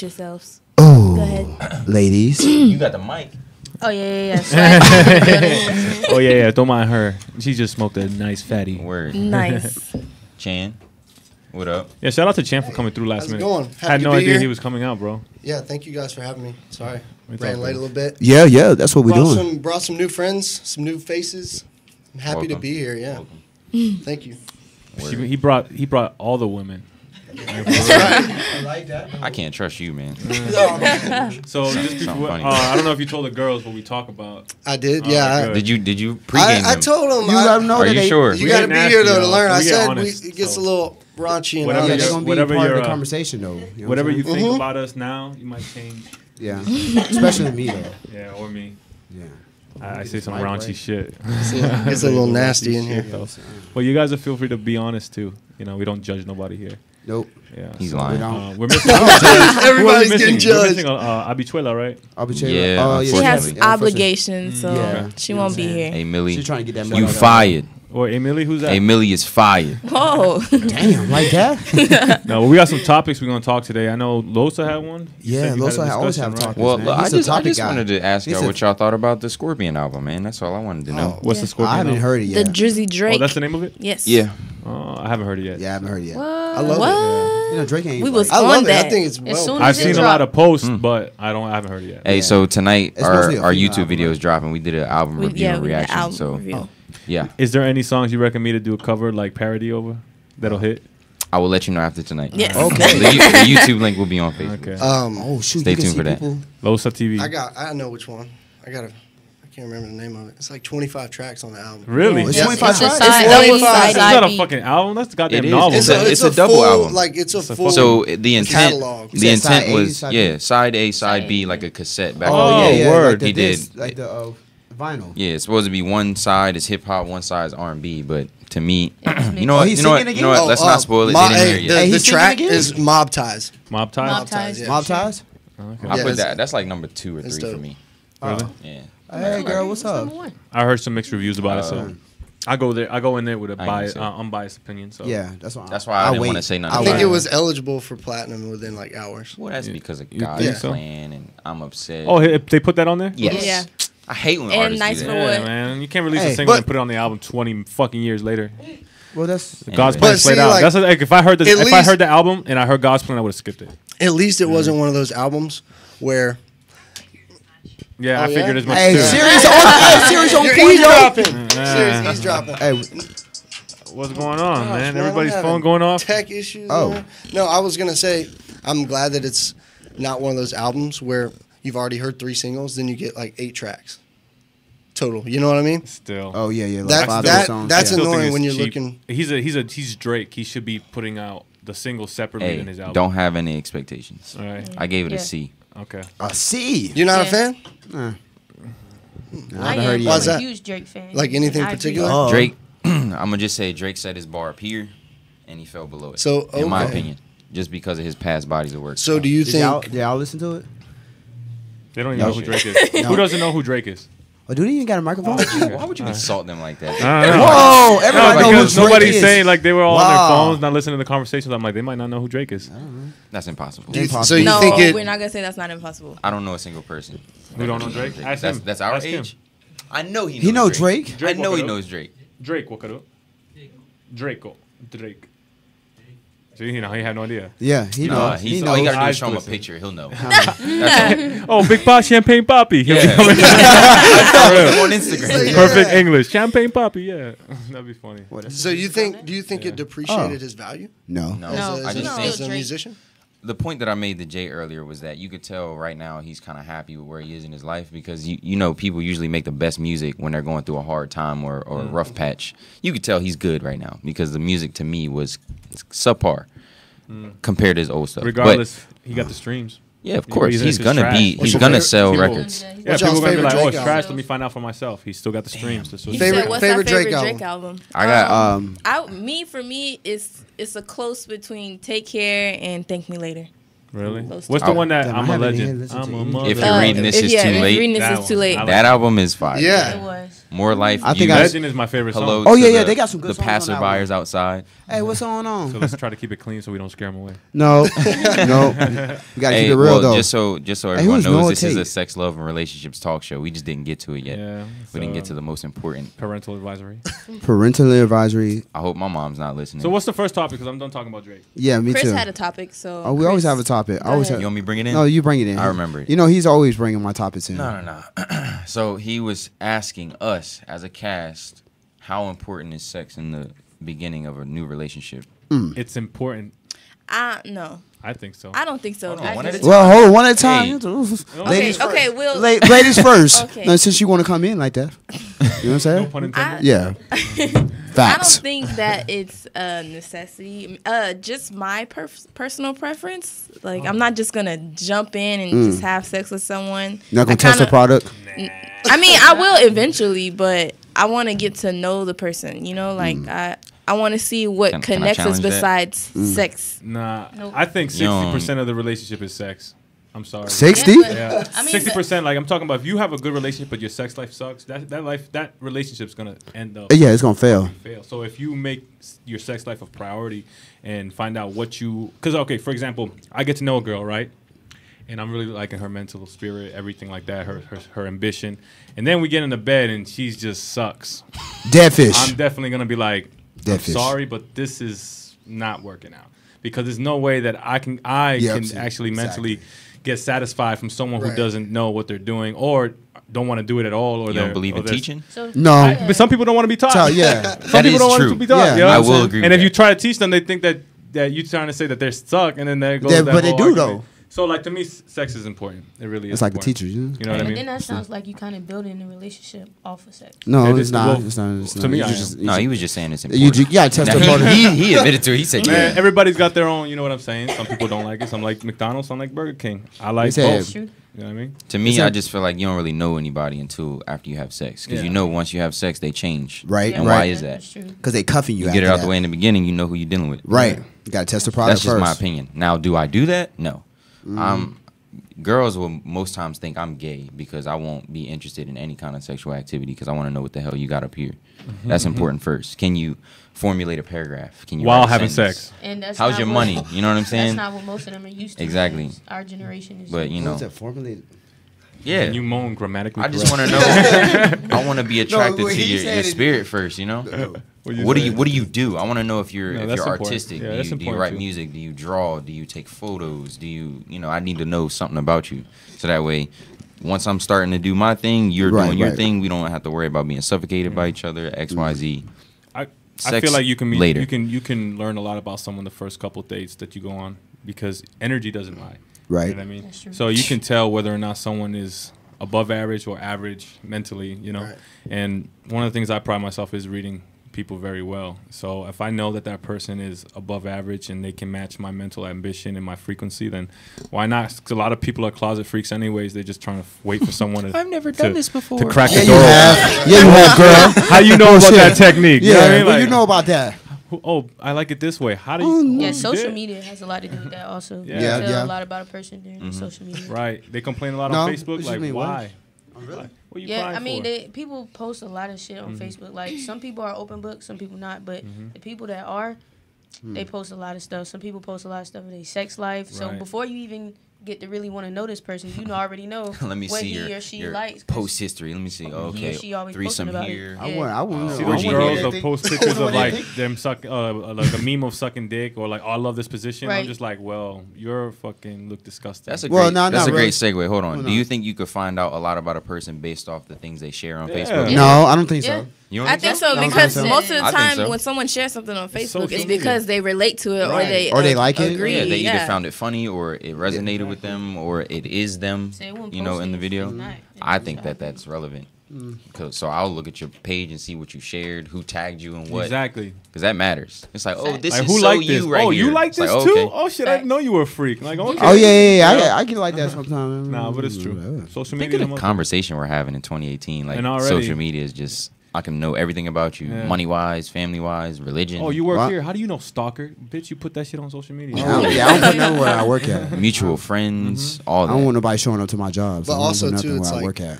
yourselves. Oh, go ahead, ladies. You got the mic. Oh yeah. Oh yeah. Don't mind her. She just smoked a nice fatty. Word. Nice. Chan, what up? Yeah, shout out to Chan for coming through last How's it minute. going? Had Happy no to be idea here. he was coming out, bro. Yeah, thank you guys for having me. Sorry, It's ran all late a good. little bit. Yeah, that's what we're doing. Brought some new friends, some new faces. I'm happy to Welcome. be here. Yeah, thank you. He brought all the women. I like that. I can't trust you, man. So just before, Something funny. I don't know if you told the girls what we talk about. I did. Oh, Yeah, good. Did you pregame I them? told them. You let them know Are that you they, sure? You We got to get be nasty, here though to though. learn. I We get said honest, it gets so. a little raunchy and Whatever Yeah, honest. they're gonna be Whatever part of your, the conversation though. You know what Whatever I'm you saying? think about us now, you might change. Yeah, especially me though. Yeah, or me. Yeah. I say some Mic raunchy break. shit. It's a little nasty in here. Well, you guys are feel free to be honest too. You know, we don't judge nobody here. Nope. Yeah. He's so, lying. we're missing. Everybody's getting We're judged. missing Habichuela, right? I'll be Yeah, Oh, She unfortunately. has Yeah, obligations, so Yeah. she won't be here. Hey, Millie, She's trying to get that money. you fired. Or Emily, who's that? Hey, Millie is fired. Whoa. Damn, like that? No, we got some topics we're gonna talk today. I know Losa had one. You Yeah, said you had Losa a always discussion, have right? topics. Well, man. look, I He's a just topic guy. wanted to ask He's y'all a- what y'all thought about the Scorpion album, man. That's all I wanted to know. What's Yeah. the Scorpion? I haven't album? heard it The yet. Drizzy Drake. Oh, that's the name of it. Yes. Yeah. I haven't heard it yet. Yeah, I haven't heard it yet. What? I love it. What? You know, Drake ain't. We like- was I on love it. that. I think it's As well. soon I've as it seen a dropped. lot of posts, but I haven't heard it yet. Hey, Yeah. so tonight It's mostly a our female YouTube album, video is right? dropping. We did an album review and we did an reaction. album So review. yeah, Is there any songs you recommend me to do a cover like parody over that'll hit? I will let you know after tonight. Yes. Okay. The YouTube link will be on Facebook. Okay. Oh shoot! Stay you can tuned see for that. people- Losa TV. I know which one. I can't remember the name of it. It's like 25 tracks on the album. Really? It's Yeah. 25 It's a tracks. side It's A, 25. side It's not a B. fucking album. That's a goddamn It is. novel. It's a double full, album. Like it's a full. So the intent, catalog. the You said intent side A, was side yeah, B? side A, side Side B, A. like a cassette back. Oh, in the day. yeah, word. Like the He did. disc, like the vinyl. Yeah, it's supposed to be one side is hip hop, one side is R&B. But to me, you know Oh, what? he's You know what? singing You know what? again? Let's not spoil it. Mob, They didn't hear hey, it the, yet. Hey, the he's singing track again? is Mob Ties. Mob Ties. Mob Ties. yeah. Mob ties. I Yeah, put it's- that. That's like number 2 or 3 It's for dope. me. Really? Yeah. Hey girl, what's up? I heard some mixed reviews about it, so I go in there with a I ain't gonna say. unbiased opinion. So Yeah, that's why. That's why I didn't wait. want to say nothing. I I'll think wait. it was eligible for platinum within like hours. Well, that's because of You God's think so? plan, and I'm upset. Oh, they put that on there? yes. Yeah. I hate when And artists nice do for that. what? Yeah, man. You can't release Hey, a single but- and put it on the album 20 fucking years later. Well, that's God's Anyway. plan But played see, out. like, That's like if I heard at if I least- heard the album and I heard God's plan, I would have skipped it. At least it wasn't one of those albums where Yeah, Oh, I figured yeah? as much hey, too. series on you're point, yo. eavesdropping. Serious eavesdropping. Hey, What's going on, Gosh, man? man, Everybody's I'm phone having going off. Tech issues. Oh. man. No, I was gonna say I'm glad that it's not one of those albums where you've already heard 3 singles, then you get like 8 tracks total. You know what I mean? Still. oh yeah, yeah. Like That- 5 that- songs. that's I still think annoying it's when you're cheap. looking- He's Drake. He should be putting out the single separately Hey, in his album. don't have any expectations. All right. I gave it Yeah. a C. Okay. A C. You're not a Yeah. fan? I haven't heard Why's yet. that? I'm a huge Drake fan. Like anything I agree. particular? Oh. Drake, I'm gonna just say Drake set his bar up here, and he fell below it. So, in my okay. opinion, just because of his past bodies of work. So do you Did y'all, think? did y'all listen to it? They don't even No know who shit. Drake is. Who doesn't know who Drake is? Oh, do they even got a microphone? Why would you insult them like that? I don't know. Whoa! No, Everybody knows who because Drake nobody's is. saying like they were all on Wow. their phones, not listening to the conversations. I'm like, they might not know who Drake is. That's impossible. Do you, Impossible. so you No, think it? we're not gonna say that's not impossible. I don't know a single person. Who don't know Drake? Ask him. That's our Ask him. age. I know he knows He know Drake. Drake? Drake I know he Wakado. knows Drake. Drake, what could Draco. Drake. See, he had no idea. Yeah, he Nah, knows. He he's all you knows. gotta do is Eyes show him a glisten. picture. He'll know. That's Oh, Big Pop, Champagne Poppy. He'll be Yeah. coming- all. Him on Instagram. Perfect English. Champagne Poppy, yeah. That'd be funny. So you think? Do you think it depreciated his value No. No, No, as, I a, just no. think as a musician? the point that I made to Jay earlier was that you could tell right now he's kind of happy with where he is in his life because you know people usually make the best music when they're going through a hard time or a rough patch. You could tell he's good right now because the music to me was subpar compared to his old stuff. Regardless, he got the streams. But, yeah, of course Even he's if it's gonna trash. be What's he's your gonna favorite- sell people- records. Yeah, What's people y'all's are gonna be favorite like, oh, Drake it's album? trash. Let me find out for myself. He's still got the streams. That's what You he- Favorite- said, what's favorite our favorite Drake Drake album? album? I got For me, it's a close between Take Care and Thank Me Later. Really? Those What's two. the one that Damn, I I'm a haven't even legend? listened I'm to a it. mother. If you're reading this, it's too if late. Reading That this is too one. late. I like that album is fire. Yeah. It was. More life. I think Legend is my favorite song. Hello. Oh, to yeah, the- they got some good The songs on that passerbyers outside. Hey, what's going on? So let's try to keep it clean so we don't scare them away. No, no. We gotta Hey, keep it real well, though. just so who's everyone knows, Noah this is a Tate? sex, love, and relationships talk show. We just didn't get to it yet. Yeah. We didn't get to the most important. parental advisory. Parental advisory. I hope my mom's not listening. So what's the first topic? Because I'm done talking about Drake. Yeah, me Chris too. had a topic, so. Oh, we always Chris, have a topic. I go always ahead. You want me to bring it in? No, you bring it in. I remember it. You know, he's always bringing my topics in. No. So he was asking us as a cast, how important is sex in the beginning of a new relationship? It's important. No, I think so. I don't think so. Hold on, I one just- at a Well, hold on, one at a Hey. time. Okay, Ladies okay, we'll. Ladies first. Okay. No, since you want to come in like that. You know what I'm saying? No pun intended. Yeah. I don't Facts. think that it's a necessity. Just my personal preference. Like, I'm not just gonna jump in and just have sex with someone. You're not gonna I test the kinda- product. I mean, I will eventually, but I want to get to know the person. You know, like I want to see what Can I connects us challenge that? besides sex. Nah. Nope. I think You don't- 60% of the relationship is sex. I'm sorry. 60? Yeah, but- Yeah, I mean, 60%. Like I'm talking about, if you have a good relationship but your sex life sucks, that relationship's gonna end up Yeah, it's gonna fail. fail. So if you make your sex life a priority and find out what you, because okay, for example, I get to know a girl, right? And I'm really liking her mental spirit, everything like that, her ambition, and then we get into bed and she just sucks. Dead fish. I'm definitely gonna be like, Dead I'm fish. sorry, but this is not working out because there's no way that I can actually mentally get satisfied from someone who Right. doesn't know what they're doing or don't want to do it at all. Or You they're- don't believe or in they're- teaching? So, No. But some people don't want to be taught. So, yeah. Some That people is don't want true. to be taught. Yeah. You know I what I'm will saying? agree And with if you that. try to teach them, they think that you're trying to say that they're stuck, and then there goes. Yeah, that but they whole do, argument. though. So like to me, sex is important. It really is. It's like the important. teachers, you know? You know what I but mean? then that sounds like you kind of building a relationship off of sex. No, Yeah, it's this- not. well, It's not. It's to not. me, You I just- No, he was just saying it's You, important. you gotta test the Now, product. he admitted to it. He said, Man, yeah. everybody's got their own. You know what I'm saying? Some people don't like it. Some like McDonald's. Some like Burger King. I like He said- both. True. You know what I mean? To me, It's I a- just feel like you don't really know anybody until after you have sex. Because Yeah. you know once you have sex, they change. Right, And right. why is that? That's true. Because they cuffing you. You get it after out the that. way in the beginning, you know who you're dealing with. Right. You gotta test the product That's just first. my opinion. Now, do I do that? No. Girls will most times think I'm gay because I won't be interested in any kind of sexual activity because I want to know what the hell you got up here. That's important first. Can you formulate a paragraph? Can you While write a having sentence? sex. And that's How's not your what- money? You know what I'm That's saying? not what most of them are used to. Exactly. because Our generation is. But you What know, was that formulated? yeah. And you moan grammatically. I just correct. want to know. I want to be attracted what to he your said is- spirit first. You know. What do you do? I want to know if you're No, that's important. artistic. Yeah, do that's you important write too. music? Do you draw? Do you take photos? Do you I need to know something about you so that way. Once I'm starting to do my thing, you're Right, doing your right. thing. We don't have to worry about being suffocated by each other. X, Y, Z. I Sex feel like you can meet, later. you can learn a lot about someone the first couple of dates that you go on because energy doesn't lie. Right. You know what I mean? That's true. So you can tell whether or not someone is above average or average mentally, you know. Right. And one of the things I pride myself is reading people very well. So if I know that that person is above average and they can match my mental ambition and my frequency, then why not? 'Cause a lot of people are closet freaks anyways. They're just trying to wait for someone to I've never done to- this before. to crack Yeah, the you door. have. Yeah, you have, girl. How you know about that technique? Yeah, You know what I mean? well, Like, you know about that. oh, I like it this way. How do you? Oh, Yeah, no. social did? media has a lot to do with that also. Yeah. You Yeah, tell yeah. a lot about a person during social media. Right. They complain a lot No, on what Facebook. you Like, mean, what? why? Like, what are you Yeah, crying I mean, for? people post a lot of shit on Facebook. Like, some people are open books, some people not. But Mm-hmm. the people that are, they post a lot of stuff. Some people post a lot of stuff of their sex life. So Right. before you even get to really want to know this person, you already know Let me what see he your, or she your likes. 'cause post history. Let me see. he or Okay, she always threesome posting about it. here. Yeah. I want See to those orgy girls here. that post pictures of like them suck, like a meme of sucking dick or like, oh, I love this position. I'm Right. just like, well, you're fucking look disgusting. That's a Well, great. not that's a really. great segue. Hold on. Hold Do on. you think you could find out a lot about a person based off the things they share on Yeah. Facebook? No, I don't think Yeah. so. You don't I think so No, because I think so. most of the I think time so. when someone shares something on Facebook, social it's media. because they relate to it Right. Or they like it. agree. Yeah, they either yeah. found it funny or it resonated with them or it is them. Say it won't You know, post in the it, video. it's not. I think that that's relevant. So I'll look at your page and see what you shared, who tagged you, and what. Exactly. Because that matters. It's like, oh, this Like, is who so liked this? you right oh, here. you like It's this like, too? okay. Oh shit, I didn't know you were a freak. Like, okay. Oh yeah. I get like that sometimes. Nah, but it's true. Social Think media. of the conversation we're having in 2018. Like And already- social media is just, I can know everything about you, Yeah. money wise, family wise, religion. Oh, you work What? here. How do you know stalker? Bitch, you put that shit on social media. I don't put nothing where I work at. mutual friends, all I that. don't want nobody showing up to my jobs. But I don't also, put nothing too, it's where I like- work at.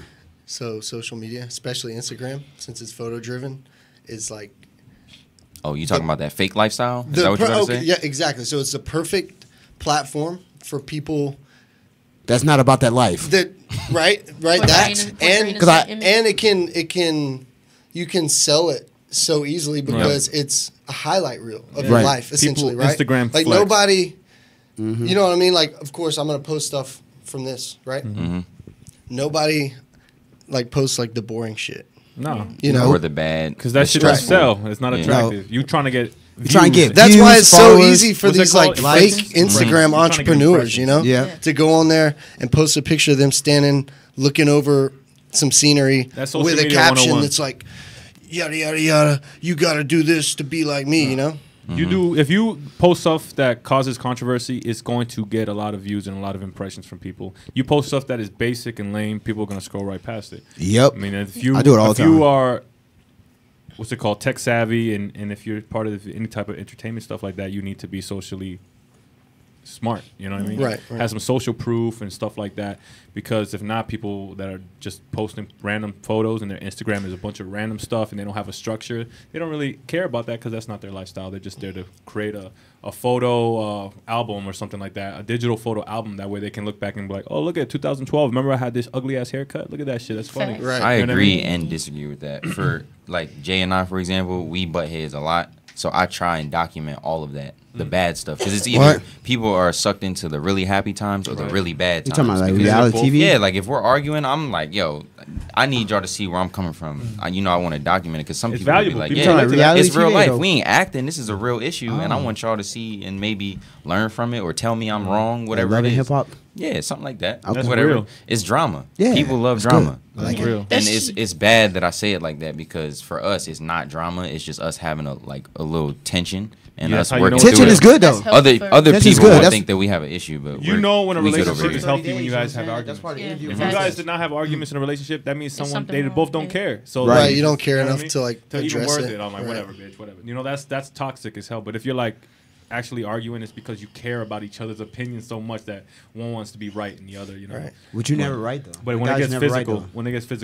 So social media, especially Instagram, since it's photo driven, is like Oh, you talking about that fake lifestyle? Is that what you're going to say? yeah, exactly. So it's the perfect platform for people That's not about that life. that right that and it can you can sell it so easily because it's a highlight reel of your life essentially, People, right? Instagram like flex. nobody, you know what I mean? Like, of course, I'm gonna post stuff from this, right? Nobody like posts like the boring shit, No. you know. Or the bad. Because that shit Right. don't sell. It's not Yeah. attractive. You trying to get trying to views. get That's why views, it's so followers. easy for What's it these like called? fake Impressions? Instagram You're trying to get entrepreneurs, you know, Yeah. to go on there and post a picture of them standing looking over some scenery That's social with a media caption 101. that's like, yada yada yada. You got to do this to be like me, you know. You do if you post stuff that causes controversy, it's going to get a lot of views and a lot of impressions from people. You post stuff that is basic and lame, people are going to scroll right past it. Yep. I mean, if you I do it all if the you time. are what's it called, tech savvy, and if you're part of any type of entertainment stuff like that, you need to be socially smart. You know what I mean? Right. Have some social proof and stuff like that. Because if not, people that are just posting random photos and their Instagram is a bunch of random stuff and they don't have a structure, they don't really care about that because that's not their lifestyle. They're just there to create a photo album or something like that, a digital photo album. That way they can look back and be like, oh, look at 2012. Remember I had this ugly ass haircut? Look at that shit. That's funny. Facts. Right. I You know what I agree mean? and disagree with that. For like Jay and I, for example, we butt heads a lot. So I try and document all of that, the bad stuff, because it's either What? people are sucked into the really happy times or the really bad You times. talking about like Because- reality TV? Yeah, like if we're arguing, I'm like, yo, I need y'all to see where I'm coming from. I want to document it because some It's people will be valuable. like, People yeah, talking about reality it's real TV life. though. We ain't acting. This is a real issue, and I want y'all to see and maybe learn from it or tell me I'm wrong, whatever Love it and is. hip hop. Yeah, something like that. Okay. That's Whatever. real. It's drama. Yeah, People love it's drama. good. I like That's it. real. And it's bad that I say it like that because for us it's not drama. It's just us having a little tension and Yeah, us that's how you working know through Tension it. is good though. That's healthy. Other Tension's people good. will That's- think that we have an issue, but You know when a we good over relationship here. is healthy when you guys have arguments. part of the Yeah. interview If you Facts. guys did not have arguments in a relationship, that means someone something they wrong. both don't Yeah. care. So Right. Right, you don't care know what enough I mean? to like to even address worth it. it. I'm like, Right. whatever, bitch, whatever. You know, that's toxic as hell. But if you're like actually arguing, it's because you care about each other's opinions so much that one wants to be right and the other, you know. Right. Would you never right though? But The when it guy's gets never right, physical,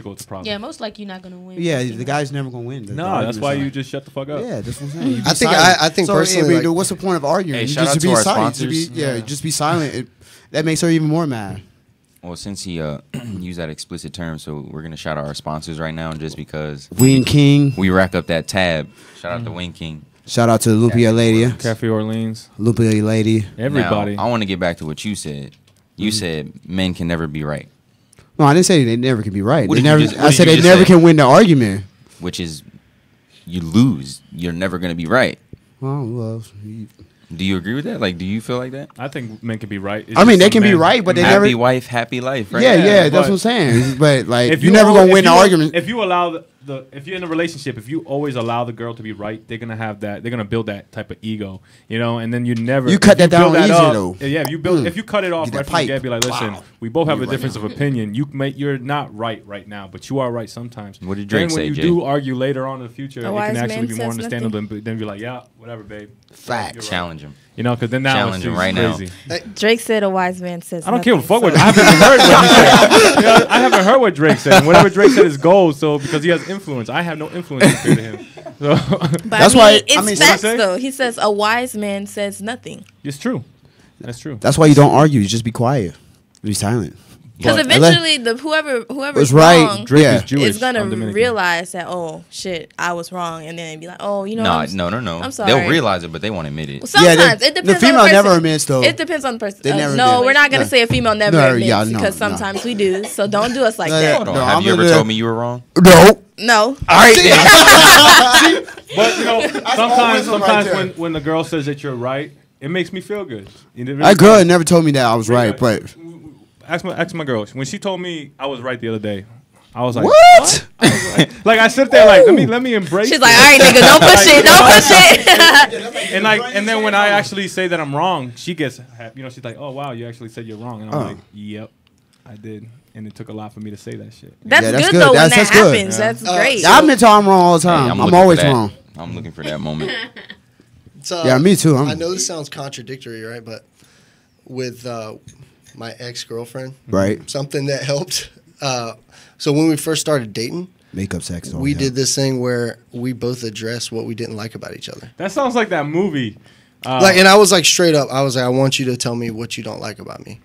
though. it's a problem. Yeah, most likely you're not gonna win. Yeah, the guy's never gonna win. The No, that's argument's why not- you just shut the fuck up. Yeah, that's what I'm saying. You be I think silent. I think so, personally, dude, like- what's the point of arguing? Hey, You shout just out be to our silent. sponsors. Just be silent. That makes her even more mad. Well, since he used that explicit term, so we're gonna shout out our sponsors right now, just because Wing King. we rack up that tab. Shout out to Wing King. Shout out to Lupia Lady. Cafe Orleans, Lupia Lady. everybody. Now, I want to get back to what you said. You said men can never be right, No, I didn't say they never can be right. What They did you never. just- what I did said you they just never say? can win the argument. which is you lose. You're never gonna be right. Well, Do you agree with that? Like, do you feel like that? I think men can be right. It's I mean, just they some can be men- right, but they Happy never. wife, happy life, right? Yeah, Yeah, that's but- what I'm saying. But like, If you're never gonna win the you- argument. If you allow if you're in a relationship, if you always allow the girl to be right, they're gonna have that. They're gonna build that type of ego, you know. And then you never. You cut if that down build easy, up- though. Yeah, if you build, if you cut it off Get right that from the pipe. get, be like, listen, Wow. we both have a You right difference now. of opinion. You're not right now, but you are right sometimes. What did Drake then when say, you Jay? do argue later on in the future, A it wise can actually man be more says understandable. And then be like, yeah, whatever, babe. Facts. You're right. Challenge him. You know, because then now Challenge it's him right now. crazy. Drake said a wise man says I don't give a nothing, fuck what so- I haven't even heard what he said. You know, I haven't heard what Drake said. And whatever Drake said is gold. So because he has influence, I have no influence compared to him. So But That's I mean, why- it's I mean, facts say? though. He says a wise man says nothing. it's true. That's true. That's why you don't argue. You just be quiet. Be silent. Because But- eventually, whoever's Was right. wrong Drake Yeah. is Jewish. is gonna I'm Dominican. realize that, oh shit, I was wrong, and then they'd be like, oh, you know, No. I'm sorry. They'll realize it, but they won't admit it. Sometimes Yeah, it the depends. female on the never person. admits, though. It depends on the person. They never no, admit. we're not gonna No. say a female never No, admits yeah, no, because no. sometimes we do. So don't do us like No, that. Hold on. No, Have I'm you ever gonna- told me you were wrong? No. No. All right. Then. But you know, always sometimes right there. when the girl says that you're right, it makes me feel good. It really That girl does. never told me that I was right, but Ask my girl when she told me I was right the other day. I was like, what? Like I sit there like let me embrace. She's it. like, all right, nigga, don't push it, don't push it. And then when I actually say that I'm wrong, she gets happy. You know, she's like, oh wow, you actually said you're wrong, and I'm like, yep, I did. And it took a lot for me to say that shit. That's Yeah, that's good good. though when That's that good. happens. That's great. Yeah, I've been told I'm wrong all the Hey, time. I'm looking always for that. wrong. I'm looking for that moment. So, Yeah, me too. I know this sounds contradictory, right? But with my ex-girlfriend, Right. something that helped So when we first started dating, Makeup sex. we did this thing where we both addressed what we didn't like about each other. That sounds like that movie. And I was like straight up. I was like, I want you to tell me what you don't like about me.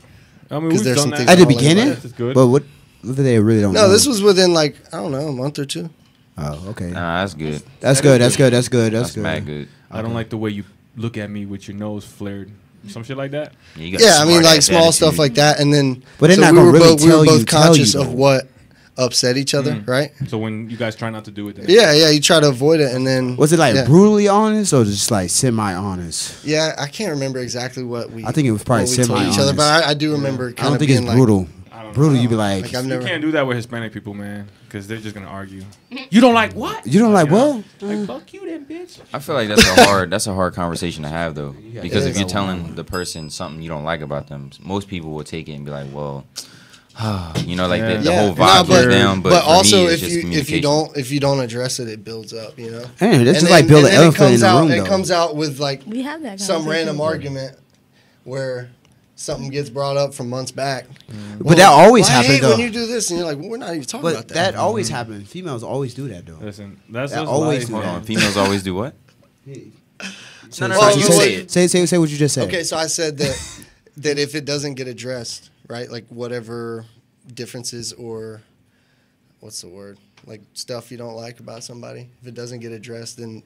I mean, 'Cause we've there's done some that. things At the I don't like beginning? about This is good. But what they really don't know? No, this was within like, I don't know, a month or two. Oh, okay. Nah, that's good. That's good. That's good. That's good. That's That's good. mad good. I don't like the way you look at me with your nose flared. Some shit like that. You got Yeah, I mean, smart like ass small stuff attitude. like that. And then, But they're not we gonna were really both, we were tell both you conscious though. of what upset each other, right? So when you guys try not to do it, then Yeah, you try to avoid it, and then Was it like yeah. brutally honest or just like semi-honest? Yeah, I can't remember exactly what we. I think it was probably what we told each other, semi-honest. but I do remember I kind don't of think being it's like, brutal. I don't Brutal, know. you be like, Like I've You never. can't do that with Hispanic people, man, because they're just gonna argue. You don't like what? you don't like what? Like fuck you, then, bitch. I feel like that's a hard conversation to have though, because it if is. you're telling the person something you don't like about them, most people will take it and be like, well, you know, like the Yeah. whole vibe Nah, goes down. But for also, me, it's if just you don't address it, it builds up. You know. Hey, that's And just like build an and then elephant in the room, It though. comes out with like We have that some conversation. random argument where something gets brought up from months back. But that always I hate happens, though. when you do this, and you're like, well, we're not even talking But about that. that always happens. Females always do that, though. Listen, that's That just always life, do Hold man. on, females always do what? No, no, Well, you well, say it. Say what you just said. Okay, so I said that if it doesn't get addressed, right, like whatever differences or what's the word, like stuff you don't like about somebody, if it doesn't get addressed, then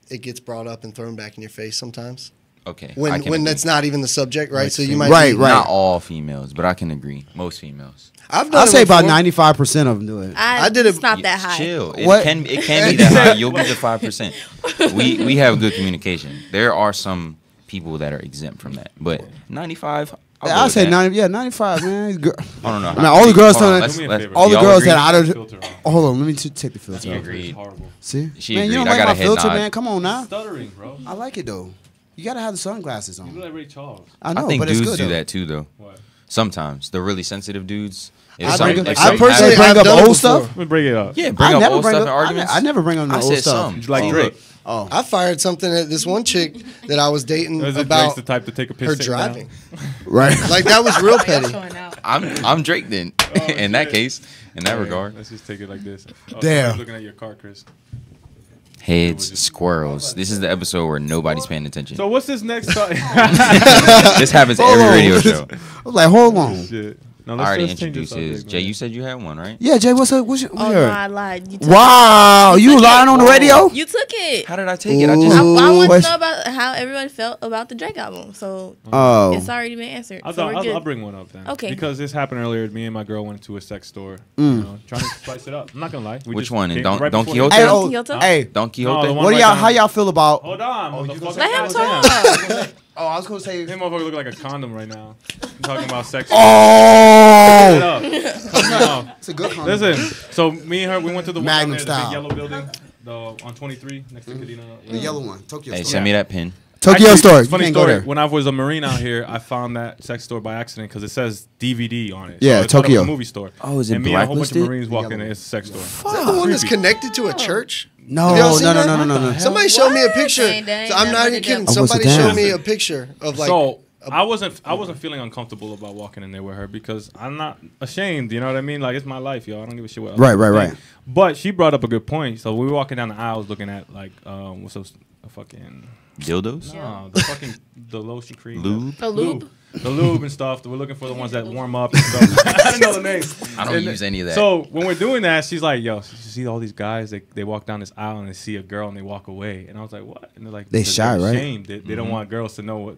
it gets brought up and thrown back in your face sometimes. Okay, I When can agree. that's not even the subject, right? Like So you fem- might Right, be, right. Not all females, but I can agree. Most females. I've done I'll it say about before. 95% of them do it. I did it- It's not that high. Chill. What? It can be that high. You'll be the 5%. We have good communication. There are some people that are exempt from that, but 95. I'll say 90. Yeah, 95, man. I don't know. I mean, all the girls Hold on, telling- Do me a favor. all the y'all girls agree? that I don't. Filter on. Oh, hold on, let me take the filter He off. agreed. It's horrible. See, She man, you don't agreed. I like got my a head filter, nod. man. Come on now. Stuttering, bro. I like it though. You gotta have the sunglasses You on. look like Ray Charles. I I know, think but it's dudes good do though. that too, though. What? Sometimes the really sensitive dudes. If I some- bring- if I some personally- have- bring I've up done it old before. stuff. Let me bring it up. yeah, bring up old stuff in arguments. I never bring up no I old said stuff. some. Like Oh, Drake. look. Oh, I fired something at this one chick that I was dating As if Drake's about the type to take a piss her sitting down. driving. right. Like that was real petty. I'm Drake then. In that shit. case, in that Yeah, regard. Let's just take it like this. Oh, Damn. somebody's looking at your car, Chris. Heads, squirrels. This is the episode where nobody's paying attention. So what's this next? This happens every radio show. I was like, hold on. Shit. No, I let's already just change the introduced his. subject, Jay, man. you said you had one, right? Yeah, Jay, what's up? What's your? Oh, no, I lied. You took Wow, you took lying it. on the radio? You took it. How did I take it? I I, just. I want to What's- know about how everyone felt about the Drake album. So Oh, it's already been answered. I'll, So we're good. I'll bring one up then. Okay. Because this happened earlier. Me and my girl went to a sex store. You know, trying to spice it up. I'm not gonna lie. We Which just one? In came Don right before Quixote? the- hey, Don oh, Quixote? hey, Don No, Quixote. the one what do right y'all? down- How y'all feel about? Hold on, motherfucker. Let him Calm talk. down. Oh, I was gonna say. That motherfucker look like a condom right now. I'm talking about sex. Oh, Shut up. No. it's a good comment. Listen, so me and her, we went to the one down Magnum there, the big style. yellow building, on 23 next to Kadena. The yellow one, Tokyo. Hey, Store. send me that pin. Tokyo Actually, Store. You Funny can't go story. there. When I was a Marine out here, I found that sex store by accident because it says DVD on it. Yeah, so I thought it was Tokyo. a movie store. Oh, is it And me and a whole bunch of blacklisted? Marines walk in there. It's a sex store. Is that the one that's connected to a church? No, Have y'all seen no, that? no. Somebody showed me a picture. That ain't So I'm not nothing even to kidding. do. Oh, what's Somebody it showed down? me a picture of like. So I wasn't feeling uncomfortable about walking in there with her because I'm not ashamed. You know what I mean? Like it's my life, yo. I don't give a shit what. other Right, people right, think. But she brought up a good point. So we were walking down the aisles looking at like what's those fucking Dildos? no the lotion cream Lube? A lube? the lube and stuff. We're looking for the ones that warm up and stuff. I didn't know the names. I don't And use any of that. So when we're doing that, she's like, "Yo, you see all these guys? They walk down this aisle and they see a girl and they walk away." And I was like, "What?" And they're like, They because shy, they're right? ashamed. They don't want girls to know what